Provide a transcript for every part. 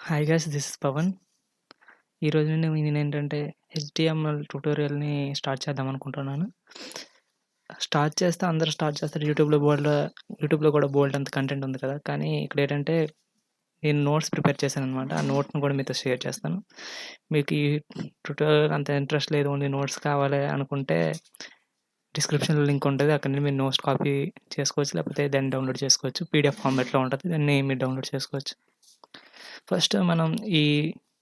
Hi guys, this is Pavan. ఈరోజు నేనేంటంటే HTML ట్యుటోరియల్‌ని start చేద్దాం అనుకుంటున్నాను. స్టార్ట్ చేస్తే అందరూ స్టార్ట్ చేస్తారు. యూట్యూబ్‌లో కూడా బోలెడంత కంటెంట్ ఉంది కదా! కానీ ఇక్కడేంటంటే నేను నోట్స్ ప్రిపేర్ చేశాననమాట. ఆ నోట్స్‌ని కూడా మీతో షేర్ చేస్తాను. మీకు ఈ ట్యుటోరియల్ అంత ఇంట్రెస్ట్ లేదు, ఓన్లీ నోట్స్ కావాలి అనుకుంటే డిస్క్రిప్షన్‌లో లింక్ ఉంటది. అక్కడి నుండి మీరు నోట్స్ కాపీ చేసుకోవచ్చు. లేకపోతే దాన్ని డౌన్‌లోడ్ చేసుకోవచ్చు. పీడీఎఫ్ ఫార్మాట్‌లో ఉంటది. దాన్ని మీరు డౌన్‌లోడ్ చేసుకోవచ్చు. ఫస్ట్ మనం ఈ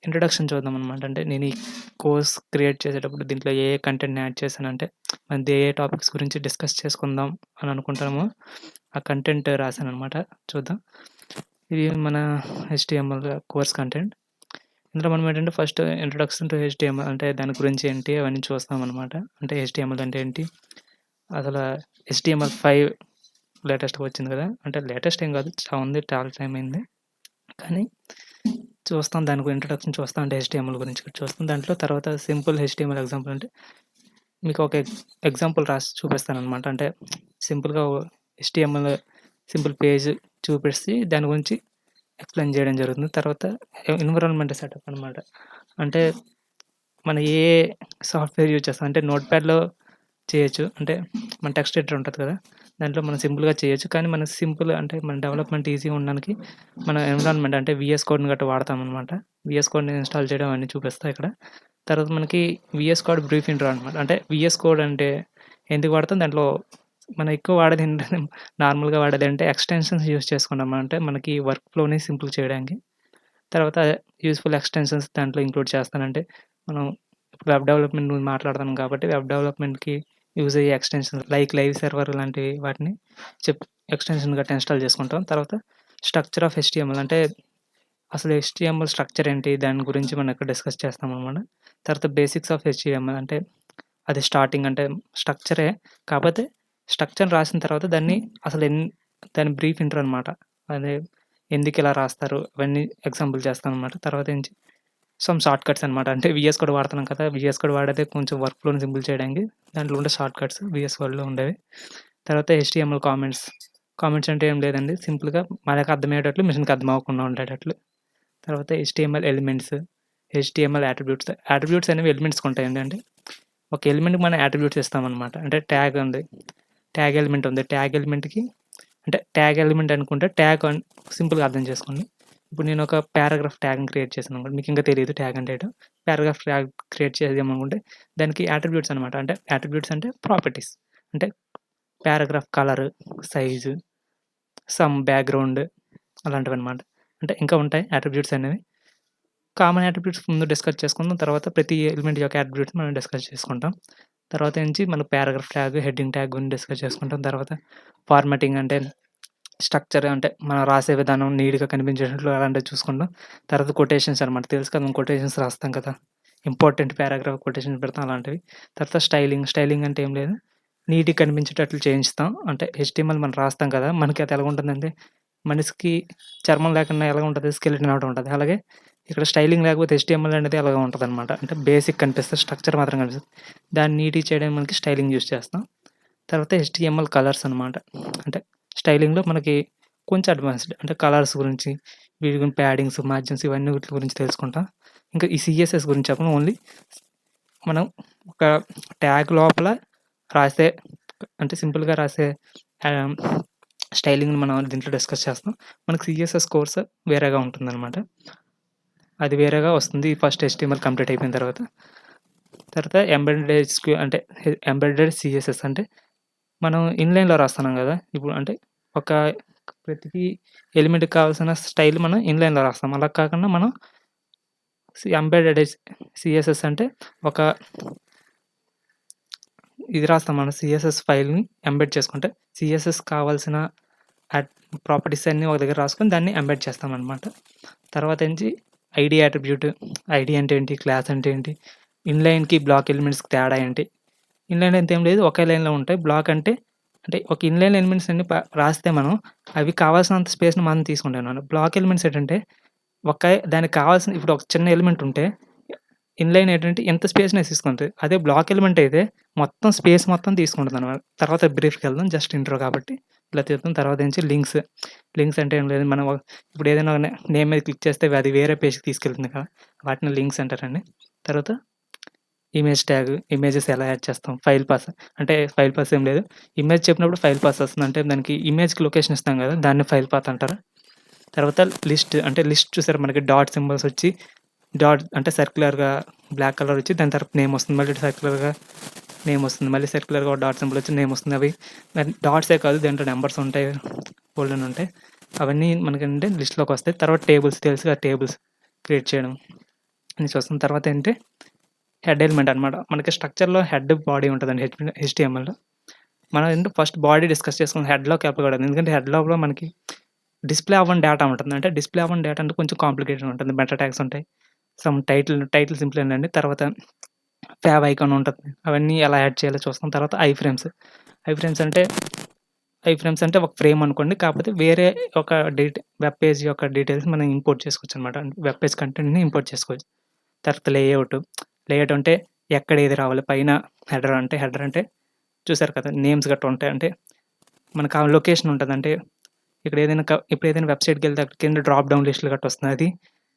ఇంట్రొడక్షన్ చూద్దామనమాట. అంటే నేను ఈ కోర్స్ క్రియేట్ చేసేటప్పుడు దీంట్లో ఏ కంటెంట్‌ని యాడ్ చేశానంటే, మనది ఏ టాపిక్స్ గురించి డిస్కస్ చేసుకుందాం అని అనుకుంటామో ఆ కంటెంట్ రాశాననమాట. చూద్దాం. ఇది మన హెచ్‌టీఎంఎల్ కోర్స్ కంటెంట్. ఇందులో మనం ఏంటంటే ఫస్ట్ ఇంట్రొడక్షన్ టు హెచ్‌టీఎంఎల్ అంటే దాని గురించి ఏంటి అవన్నీ చూస్తామనమాట. అంటే హెచ్‌టీఎంఎల్ అంటే ఏంటి? అసలు HTML5 లేటెస్ట్‌గా వచ్చింది కదా! అంటే లేటెస్ట్ ఏం కాదు, చాలా టైం అయింది. కానీ చూస్తాం, దాని ఇంట్రొడక్షన్ చూస్తాం. అంటే హెచ్‌టీఎంఎల్ గురించి చూస్తాం. దాంట్లో తర్వాత సింపుల్ హెచ్‌టీఎంఎల్ ఎగ్జాంపుల్ అంటే మీకు ఒక ఎగ్జాంపుల్ రాసి చూపిస్తాననమాట. అంటే సింపుల్‌గా హెచ్‌టీఎంఎల్ సింపుల్ పేజ్ చూపిచ్చి దాని గురించి ఎక్స్‌ప్లెయిన్ చేయడం జరుగుతుంది. తర్వాత ఎన్విరాన్మెంట్ సెటప్ అనమాట. అంటే మనం ఏ సాఫ్ట్‌వేర్ యూజ్ చేస్తాం అంటే నోట్‌ప్యాడ్‌లో చేయొచ్చు. అంటే మన టెక్స్ట్ ఎడిటర్ ఉంటది కదా! దాంట్లో మనం సింపుల్‌గా చేయొచ్చు. కానీ మన అంటే మన డెవలప్‌మెంట్ ఈజీగా ఉండడానికి మన ఎన్విరాన్మెంట్ అంటే వీఎస్ కోడ్‌ని గట్టా వాడతామనమాట. వీఎస్ కోడ్‌ని ఇన్‌స్టాల్ చేయడం అన్నీ చూపిస్తా ఇక్కడ. తర్వాత మనకి వీఎస్ కోడ్ బ్రీఫ్ ఇంట్రో అనమాట. అంటే వీఎస్ కోడ్ అంటే ఎందుకు వాడతాం? దాంట్లో మనం ఎక్కువ వాడేది ఏంటంటే నార్మల్‌గా వాడేదంటే ఎక్స్‌టెన్షన్స్ యూజ్ చేసుకుంటాం. అంటే మనకి వర్క్ ఫ్లోని సింపుల్ చేయడానికి. తర్వాత యూజ్‌ఫుల్ ఎక్స్‌టెన్షన్స్ దాంట్లో ఇంక్లూడ్ చేస్తానంటే మనం వెబ్ డెవలప్‌మెంట్ గురించి మాట్లాడుతున్నాం కాబట్టి వెబ్ డెవలప్‌మెంట్‌కి యూజ్ అయ్యే ఎక్స్‌టెన్షన్స్ లైక్ లైవ్ సర్వర్ లాంటివి వాటిని ఎక్స్‌టెన్షన్ గట్టా ఇన్‌స్టాల్ చేసుకుంటాం. తర్వాత స్ట్రక్చర్ ఆఫ్ హెచ్‌టీఎంఎల్ అంటే అసలు హెచ్‌టీఎంఎల్ స్ట్రక్చర్ ఏంటి? దాని గురించి మనం ఇక్కడ డిస్కస్ చేస్తామనమాట. తర్వాత బేసిక్స్ ఆఫ్ హెచ్‌టీఎంఎల్ అంటే అది స్టార్టింగ్ అంటే స్ట్రక్చరే. కాపోతే స్ట్రక్చర్ రాసిన తర్వాత అసలు దాని బ్రీఫ్ ఇంట్రో అనమాట. అదే ఎందుకిలా రాస్తారు అవన్నీ ఎగ్జాంపుల్ చేస్తాననమాట. తర్వాత సమ్ షార్ట్ కట్స్ అనమాట. అంటే వీఎస్ కోడ్ వాడుతున్నాం కదా! వీఎస్ కోడ్ వాడేదే కొంచెం వర్క్ ఫ్లోని సింపుల్ చేయడానికి. దాంట్లో ఉండే షార్ట్ కట్స్ వీఎస్ కోడ్‌లో ఉండేవి. తర్వాత హెచ్‌టీఎంఎల్ కామెంట్స్. కామెంట్స్ అంటే ఏం లేదండి. సింపుల్‌గా మనకు అర్థమయ్యేటట్లు, మిషన్‌కి అర్థం అవ్వకుండా ఉండేటట్లు. తర్వాత HTML elements, HTML attributes. Attributes అనేవి ఎలిమెంట్స్‌కి ఉంటాయండి. అంటే ఒక ఎలిమెంట్‌కి మనం యాట్రిబ్యూట్స్ ఇస్తామనమాట. అంటే ట్యాగ్ ఉంది. ట్యాగ్ ఎలిమెంట్ ఉంది. ట్యాగ్ ఎలిమెంట్‌కి అంటే ట్యాగ్ ఎలిమెంట్ అనుకుంటే సింపుల్‌గా అర్థం చేసుకోండి. ఇప్పుడు నేను ఒక పారాగ్రాఫ్ ట్యాగ్‌ని క్రియేట్ చేశాననుకోండి. మీకు ఇంకా తెలీదు ట్యాగ్ అంటే ఏంటో. పారాగ్రాఫ్ ట్యాగ్ క్రియేట్ చేద్దామనుకుంటే దానికి యాట్రిబ్యూట్స్ అనమాట. అంటే యాట్రిబ్యూట్స్ అంటే ప్రాపర్టీస్. అంటే paragraph colour, size, some background అలాంటివన్నమాట. అంటే ఇంకా ఉంటాయి యాట్రిబ్యూట్స్ అనేవి. కామన్ యాట్రిబ్యూట్స్ ముందు డిస్కస్ చేసుకుందాం. తర్వాత ప్రతి ఎలిమెంట్ యొక్క యాట్రిబ్యూట్స్ మనం డిస్కస్ చేసుకుంటాం. తర్వాత మన పారాగ్రాఫ్ ట్యాగ్, హెడ్డింగ్ ట్యాగ్ గురించి డిస్కస్ చేసుకుంటాం. తర్వాత ఫార్మాటింగ్ అంటే స్ట్రక్చర్ అంటే మనం రాసే విధానం నీట్‌గా కనిపించేటట్లు అలాంటివి చూసుకుంటాం. తర్వాత కొటేషన్స్ అనమాట. తెలుసు కదా! మనం కొటేషన్స్ రాస్తాం కదా! ఇంపార్టెంట్ పారాగ్రాఫ్ కొటేషన్స్ పెడతాం అలాంటివి. తర్వాత స్టైలింగ్ అంటే ఏం లేదు. నీట్‌గా కనిపించేటట్లు చేయించుతాం. అంటే హెచ్‌టీఎంఎల్ మనం రాస్తాం కదా! మనకి అది ఎలాగుంటుందంటే మనిషికి చర్మం లేకుండా ఎలా ఉంటది? స్కెలిటన్ ఒకటి ఉంటది. అలాగే ఇక్కడ స్టైలింగ్ లేకపోతే హెచ్‌టీఎంఎల్ అనేది అలాగే ఉంటదనమాట. అంటే బేసిక్ కనిపిస్తది. స్ట్రక్చర్ మాత్రం కనిపిస్తది. దాన్ని నీట్‌గా చేయడానికి మనకి స్టైలింగ్ యూజ్ చేస్తాం. తర్వాత హెచ్‌టీఎంఎల్ కలర్స్ అనమాట. అంటే స్టైలింగ్‌లో మనకి కొంచెం అడ్వాన్స్‌డ్. అంటే కలర్స్ గురించి, వీటి గురించి ప్యాడింగ్స్, మార్జిన్స్ ఇవన్నీ వీటి గురించి తెలుసుకుంటాం. ఇంకా ఈ సీఎస్ఎస్ గురించి చెప్పను. ఓన్లీ మనం ఒక ట్యాగ్ లోపల రాసే అంటే సింపుల్‌గా రాసే ఆహ్, స్టైలింగ్‌ని మనం దీంట్లో డిస్కస్ చేస్తాం. మనకి సీఎస్ఎస్ కోర్స్ వేరేగా ఉంటుందనమాట. అది వేరేగా వస్తుంది. ఫస్ట్ హెచ్‌టీఎంఎల్ కంప్లీట్ అయిపోయిన తర్వాత. తర్వాత అంటే ఎంబెడెడ్ సీఎస్ఎస్ అంటే మనం ఇన్‌లైన్‌లో రాస్తున్నాం గదా! ఇప్పుడు అంటే ఒక ప్రతి ఎలిమెంట్‌కి కావాల్సిన స్టైల్ మనం ఇన్‌లైన్‌లో రాస్తాం. అలా కాకుండా మనం ఎంబెడెడ్ సీఎస్ఎస్ అంటే ఒక ఇది రాస్తాం. మనం సీఎస్ఎస్ ఫైల్‌ని ఎంబెడ్ చేసుకుంటే సీఎస్ఎస్ కావాల్సిన అట్ ప్రాపర్టీస్ అన్నీ ఒక దగ్గర రాసుకొని దాన్ని ఎంబెడ్ చేస్తామనమాట. తర్వాత ఐడీ అట్రిబ్యూట్. ఐడీ అంటే ఏంటి? క్లాస్ అంటే ఏంటి? ఇన్‌లైన్‌కి, బ్లాక్ ఎలిమెంట్స్‌కి తేడా ఏంటి? ఇన్‌లైన్ అంటే ఏం లేదు. ఒకే లైన్‌లో ఉంటాయి. బ్లాక్ అంటే ఒక ఇన్‌లైన్ ఎలిమెంట్స్ అన్ని రాస్తే మనం అవి కావాల్సినంత స్పేస్‌ని మనం తీసుకుంటామన్నమాట. బ్లాక్ ఎలిమెంట్స్ ఏంటంటే దానికి కావాల్సిన ఇప్పుడు ఒక చిన్న ఎలిమెంట్ ఉంటే ఇన్‌లైన్ ఏంటంటే ఎంత స్పేస్‌నే తీసుకుంటది. అదే బ్లాక్ ఎలిమెంట్ అయితే మొత్తం స్పేస్ మొత్తం తీసుకుంటుందన్నమాట. తర్వాత బ్రీఫ్‌కెళ్దాం. జస్ట్ ఇంట్రో కాబట్టి. ఇలా తిప్పుతాం. తర్వాత నుంచి లింక్స్ అంటే ఏం లేదు. మనం ఇప్పుడు ఏదైనా నేమ్ మీద క్లిక్ చేస్తే అది వేరే పేజ్‌కి తీసుకెళ్తుంది కదా! వాటిని లింక్స్ అంటారండి. తర్వాత ఇమేజ్ ట్యాగ్, ఇమేజెస్ ఎలా యాడ్ చేస్తాం, ఫైల్ పాస్ అంటే ఫైల్ పాస్ ఏం లేదు. ఇమేజ్ చెప్పినప్పుడు ఫైల్ పాస్ వస్తుంది. అంటే దానికి ఇమేజ్‌కి లొకేషన్ ఇస్తాం కదా! దాన్ని ఫైల్ పాత్ అంటారు. తర్వాత లిస్ట్ చూసారా మనకి డాట్ సింబల్స్ వచ్చి డాట్ అంటే సర్క్యులర్‌గా బ్లాక్ కలర్ వచ్చి దాని తర్వాత నేమ్ వస్తుంది. మళ్ళీ సర్క్యులర్‌గా నేమ్ వస్తుంది. మళ్ళీ సర్క్యులర్‌గా డాట్ సింబల్ వచ్చి నేమ్ వస్తుంది. అవి డాట్సే కాదు దాంట్లో నంబర్స్ ఉంటాయి, బోలెడన్ని ఉంటాయి. అవన్నీ మనకేంటంటే లిస్ట్‌లోకి వస్తాయి. తర్వాత టేబుల్స్ తెలుసుగా టేబుల్స్ క్రియేట్ చేయడం అని చూస్తాం. తర్వాత ఏంటి హెడ్ ఎలిమెంట్ అనమాట. మనకి స్ట్రక్చర్‌లో హెడ్, బాడీ ఉంటదండి హెచ్‌టీఎంఎల్‌లో. మనం ఏంటంటే ఫస్ట్ బాడీ డిస్కస్ చేసుకుందాం. హెడ్‌లోకి వెళ్ళకూడదు. ఎందుకంటే హెడ్ లోపల మనకి డిస్‌ప్లే అవ్వని డేటా ఉంటుంది. అంటే డిస్‌ప్లే అవ్వని డేటా అంటే కొంచెం కాంప్లికేటెడ్ ఉంటుంది. మెటా ట్యాగ్స్ ఉంటాయి. సమ్ టైటిల్ సింపులేనండి. తర్వాత ఫ్యావ్ ఐకాన్ ఉంటుంది. అవన్నీ ఎలా యాడ్ చేయాలో చూస్తాం. తర్వాత ఐ ఫ్రేమ్స్ అంటే ఒక ఫ్రేమ్ అనుకోండి. కాకపోతే వేరే ఒక వెబ్ పేజ్ యొక్క డీటెయిల్స్ మనం ఇంపోర్ట్ చేసుకోవచ్చనమాట. వెబ్ పేజ్ కంటెంట్‌ని ఇంపోర్ట్ చేసుకోవచ్చు. తర్వాత లేఔట్ అంటే ఎక్కడ ఏది రావాలి. పైన హెడర్ అంటే చూసారు కదా! నేమ్స్ గట్టా ఉంటాయి. అంటే మనకు ఆ లొకేషన్ ఉంటది. అంటే ఇప్పుడు ఏదైనా వెబ్‌సైట్‌కెళ్తే అక్కడ కింద డ్రాప్ డౌన్ లిస్ట్‌లు గట్టా వస్తుంది.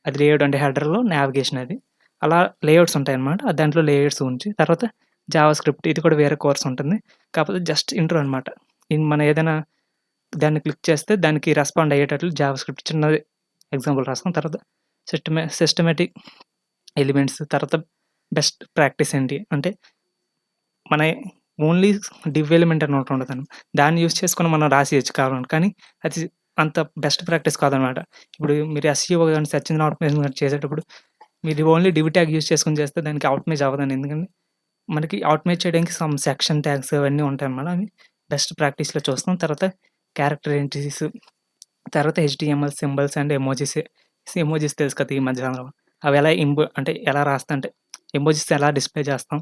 అది లేఔట్ అంటే హెడర్‌లో నావిగేషన్ అది. అలా లేఔట్స్ ఉంటాయన్నమాట. దాంట్లో లేఔట్స్ ఉంచి తర్వాత జావా స్క్రిప్ట్ ఇది కూడా వేరే కోర్స్ ఉంటుంది. కాకపోతే జస్ట్ ఇంట్రో అనమాట. మనం ఏదైనా దాన్ని క్లిక్ చేస్తే దానికి రెస్పాండ్ అయ్యేటట్లు జావా స్క్రిప్ట్ చిన్నది ఎగ్జాంపుల్ రాస్తాం. తర్వాత సిస్టమాటిక్ ఎలిమెంట్స్ తర్వాత బెస్ట్ ప్రాక్టీస్ ఏంటి అంటే మన ఓన్లీ డివ్ ఎలిమెంట్ అని ఒకటి ఉంటదండి. దాన్ని యూజ్ చేసుకొని మనం రాసేయొచ్చు కావాలంటే. కానీ అది అంత బెస్ట్ ప్రాక్టీస్ కాదనమాట. ఇప్పుడు మీరు ఎస్‌ఈఓ గాని, సెర్చ్ ఇంజిన్ ఆప్టిమైజేషన్ గాని చేసేటప్పుడు మీరు ఓన్లీ డివ్ ట్యాగ్ యూజ్ చేసుకొని చేస్తే దానికి ఆప్టిమైజ్ అవ్వదండి. ఎందుకంటే మనకి ఆటోమేట్ చేయడానికి సమ్ సెక్షన్ ట్యాగ్స్ అవన్నీ ఉంటాయన్నమాట. అవి బెస్ట్ ప్రాక్టీస్‌లో చూస్తాం. తర్వాత క్యారెక్టర్ ఎంట్రీస్, తర్వాత హెచ్‌టీఎంఎల్ సింబల్స్ అండ్ ఎమోజిస్ తెలుసు కదా! ఈ మధ్య కాలంలో. అవి ఎలా రాస్తా అంటే ఎమోజిస్ ఎలా డిస్‌ప్లే చేస్తాం.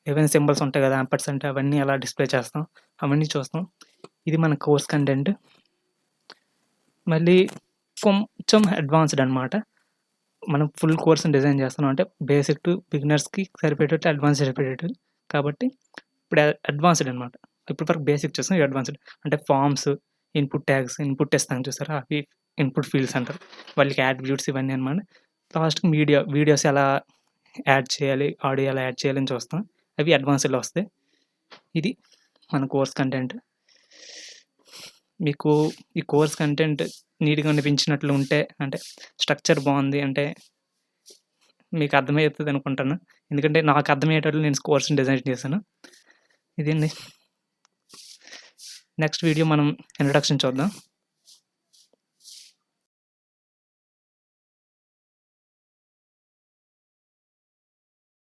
ఏవైనా సింబల్స్ ఉంటాయి కదా! యాంపర్సంట్ అవన్నీ ఎలా డిస్‌ప్లే చేస్తాం. అవన్నీ చూస్తాం. ఇది మన కోర్స్ కంటెంట్. మళ్ళీ కొంచెం అడ్వాన్స్‌డ్ అనమాట. మనం ఫుల్ కోర్స్‌ని డిజైన్ చేస్తున్నాం. అంటే బేసిక్ టు బిగినర్స్‌కి సరిపోయేటట్టు, అడ్వాన్స్‌డ్ సరిపోయేటట్టు. కాబట్టి ఇప్పుడు అడ్వాన్స్‌డ్ అనమాట. ఇప్పుడు వరకు బేసిక్ చూసాం. ఇది అడ్వాన్స్‌డ్. అంటే ఫార్మ్స్, ఇన్‌పుట్ ట్యాగ్స్, ఇన్‌పుట్ ఇస్తాం చూసారా? అవి ఇన్‌పుట్ ఫీల్డ్స్ అంటారు. వాళ్ళకి యాట్రిబ్యూట్స్ ఇవన్నీ అనమాట. లాస్ట్‌కి వీడియోస్ ఎలా యాడ్ చేయాలి, ఆడియో ఎలా యాడ్ చేయాలి అని చూస్తాం. అవి అడ్వాన్స్‌డ్‌లో వస్తాయి. ఇది మన కోర్స్ కంటెంట్. మీకు ఈ కోర్స్ కంటెంట్ నీట్‌గా అనిపించినట్లు ఉంటే అంటే స్ట్రక్చర్ బావుంది అంటే మీకు అర్థమవుతది అనుకుంటాను. ఎందుకంటే నాకు అర్థమయ్యేటట్లు నేను కోర్స్‌ని డిజైన్ చేశాను. ఇదండి. నెక్స్ట్ వీడియో మనం ఇంట్రడక్షన్ చూద్దాం.